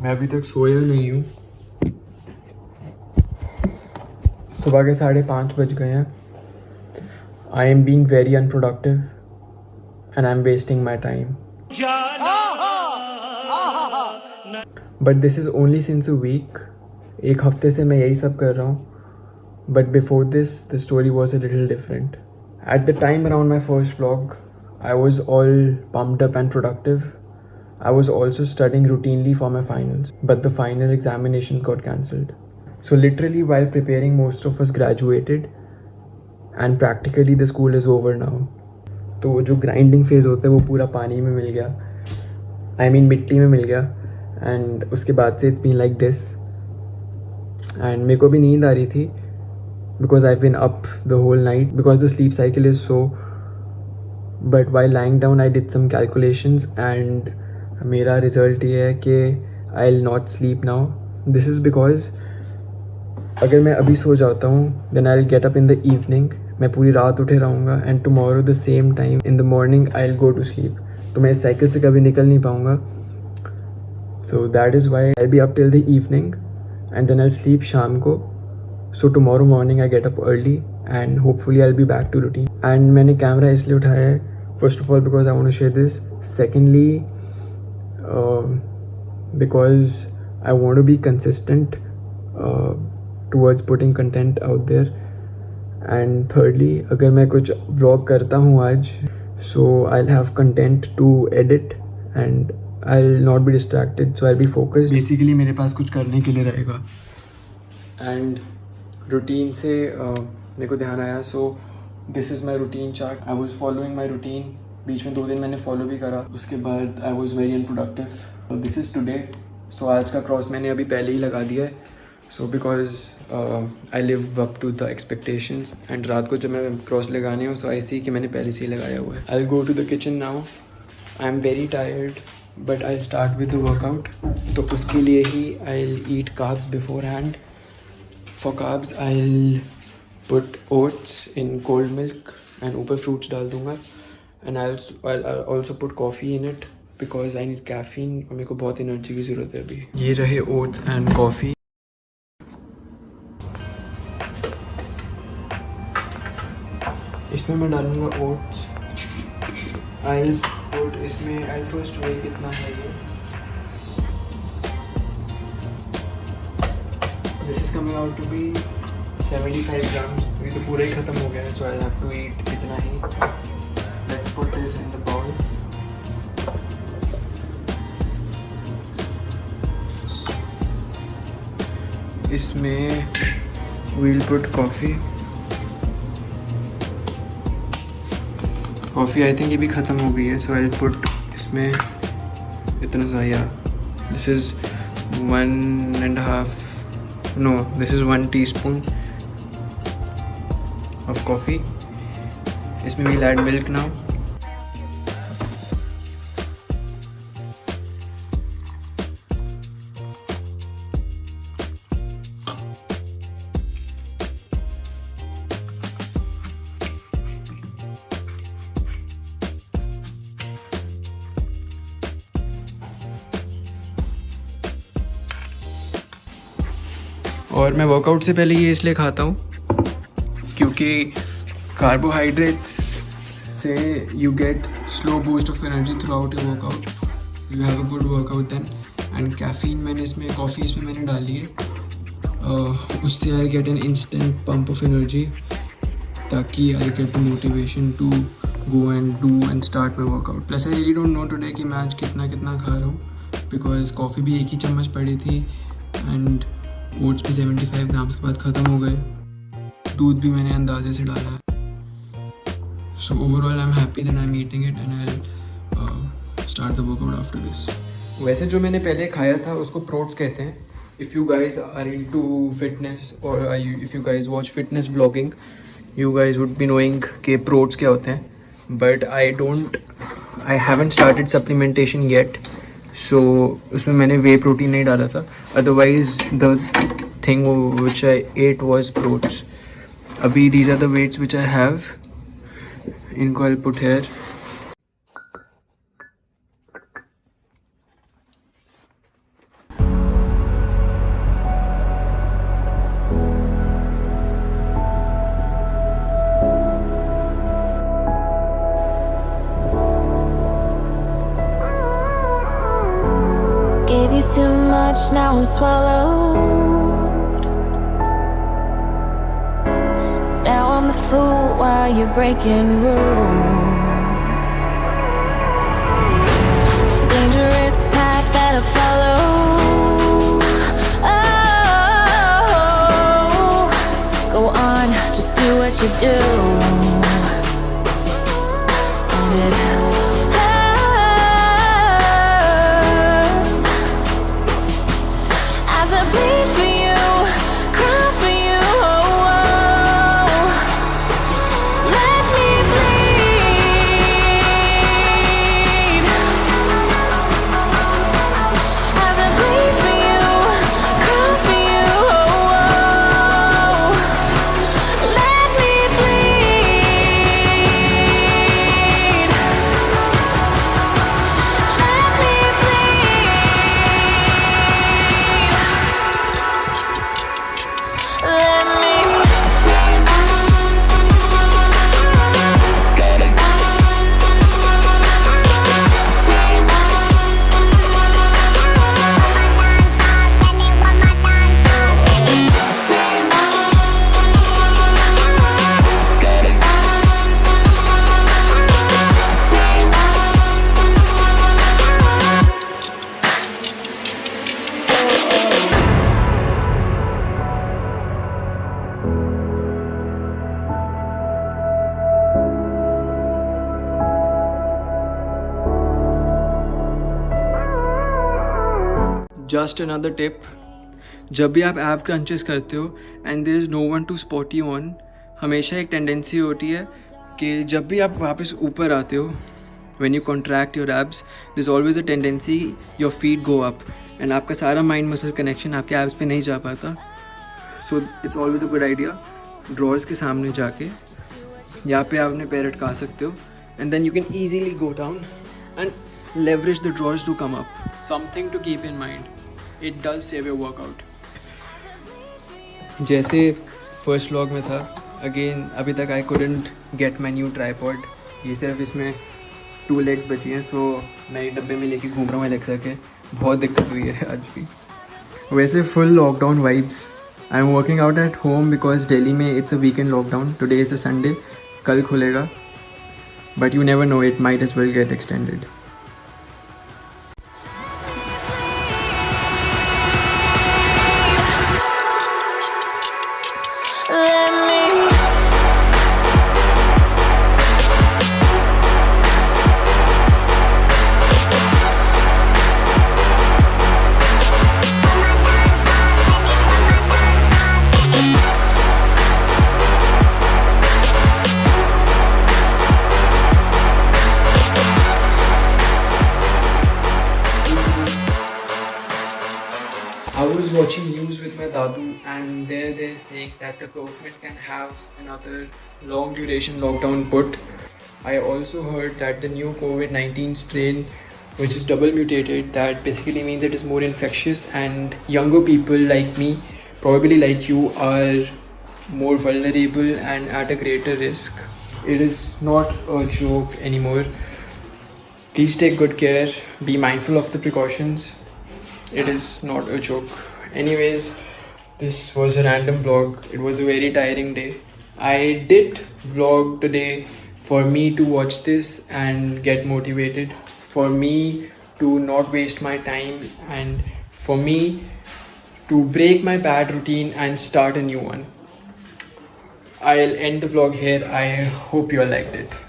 मैं अभी तक सोया नहीं हूँ। सुबह के 5:30 बज गए हैं। I am being very unproductive and I am wasting my time. But this is only since a week. एक हफ्ते से मैं यही सब कर रहा हूँ। But before this the story was a little different. At the time around my first vlog, I was all pumped up and productive. I was also studying routinely for my finals, but the final examinations got cancelled. So literally while preparing, most of us graduated and practically the school is over now. तो जो grinding phase होता है वो पूरा पानी में मिल गया, I mean मिट्टी में मिल गया, and उसके बाद से it's been like this. And मेरे को भी नींद आ रही थी because I've been up the whole night because the sleep cycle is so. But while lying down I did some calculations and मेरा result ये है कि I'll not sleep now. This is because अगर मैं अभी सो जाता हूँ then I'll get up in the evening. मैं पूरी रात उठे रहूँगा and tomorrow the same time in the morning I'll go to sleep. तो मैं इस साइकिल से कभी निकल नहीं पाऊँगा. So that is why I'll be up till the evening and then I'll sleep शाम को. So tomorrow morning I get up early and hopefully I'll be back to routine. And मैंने कैमरा इसलिए उठाया है, first of all because I want to share this. Secondly, because I want to be consistent towards putting content out there. And thirdly, अगर मैं कुछ vlog करता हूँ आज, so I'll have content to edit and I'll not be distracted, so I'll be focused. Basically मेरे पास कुछ करने के लिए रहेगा. And रूटीन से मेरे को ध्यान आया. So this is my routine chart. I was following my routine. बीच में 2 दिन मैंने फॉलो भी करा. उसके बाद I was very unproductive. This is today. So आज का क्रॉस मैंने अभी पहले ही लगा दिया है. So because I live up to the expectations. And रात को जब मैं क्रॉस लगाने हूँ सो आई सी कि मैंने पहले से ही लगाया हुआ है. I go to the kitchen now. I am very tired but I start with the workout. तो उसके लिए ही I eat carbs beforehand. For carbs, I'll put oats in cold milk and ऊपर fruits डाल दूँगा. And I'll also put coffee in it because I need caffeine और मेरे को बहुत एनर्जी की ज़रूरत है अभी. ये रहे oats and coffee. इसमें मैं डालूँगा oats. I'll first weigh कितना है ये. This is coming out to be 75 grams. ये तो पूरा ही ख़त्म हो गया है. So I'll have to eat इतना ही. Let's put this in the bowl. इसमें we'll put coffee. Coffee I think ये भी ख़त्म हो गई है. So I'll put इसमें इतना सा. This is 1.5. No, this is 1 teaspoon of coffee. इसमें we'll add milk now. और मैं वर्कआउट से पहले ये इसलिए खाता हूँ क्योंकि कार्बोहाइड्रेट्स से you get slow boost of energy throughout your workout. You have a good workout then. And caffeine मैंने इसमें कॉफ़ी इसमें मैंने डाली है. उससे I get an instant pump of energy ताकि I get the motivation to go and do and start my workout. Plus I really don't know today कि मैं आज कितना खा रहा हूँ बिकॉज कॉफ़ी भी 1 ही चम्मच पड़ी थी एंड ओट्स भी 75 ग्राम्स के बाद ख़त्म हो गए. दूध भी मैंने अंदाजे से डाला है. So overall I am happy that I am eating it and I start the workout after this. वैसे जो मैंने पहले खाया था उसको प्रोट्स कहते हैं. If you guys are into fitness और if you guys watch fitness blogging you guys would be knowing कि प्रोट्स क्या होते हैं. But I haven't started supplementation yet. So उसमें मैंने वे प्रोटीन नहीं डाला था. Otherwise the thing which I ate was sprouts. अभी these are the weights which I have. इनको I put here. you too much, now I'm swallowed. Now I'm the fool while you're breaking rules. Dangerous path that I follow. Oh, go on, just do what you do. And it hurts as I bleed for you, cry for you. Oh, let me bleed as I bleed for you, cry for you. Oh, let me bleed. Let me bleed. Let me. Just another tip, जब भी आप ab crunches करते हो and there is no one to spot you on, हमेशा एक tendency होती है कि जब भी आप वापस ऊपर आते हो, when you contract your abs, there is always a tendency your feet go up and आपका सारा माइंड मसल कनेक्शन आपके एब्स पे नहीं जा पाता. So it's always a good idea drawers के सामने जाके यहाँ पे आप अपने पैर अटका सकते हो and then you can easily go down and leverage the drawers to come up. Something to keep in mind, it does save your workout. जैसे फर्स्ट व्लॉग में था, अगेन अभी तक आई couldn't get my new tripod. ये सिर्फ इसमें 2 legs बची हैं, सो मैं एक डब्बे में लेके घूम रहा हूँ एलेक्सा के. बहुत दिक्कत हुई है आज भी. वैसे full lockdown vibes. I am working out at home because Delhi में it's a weekend lockdown. Today is a Sunday, कल खुलेगा, but you never know, it might as well get extended. Let me. I was watching news with my dadu and there they're saying that the government can have another long duration lockdown put. I also heard that the new COVID-19 strain, which is double mutated, that basically means it is more infectious and younger people like me, probably like you, are more vulnerable and at a greater risk. It is not a joke anymore. Please take good care, be mindful of the precautions. It is not a joke. Anyways, this was a random vlog. It was a very tiring day. I did vlog today for me to watch this and get motivated, for me to not waste my time, and for me to break my bad routine and start a new one. I'll end the vlog here. I hope you all liked it.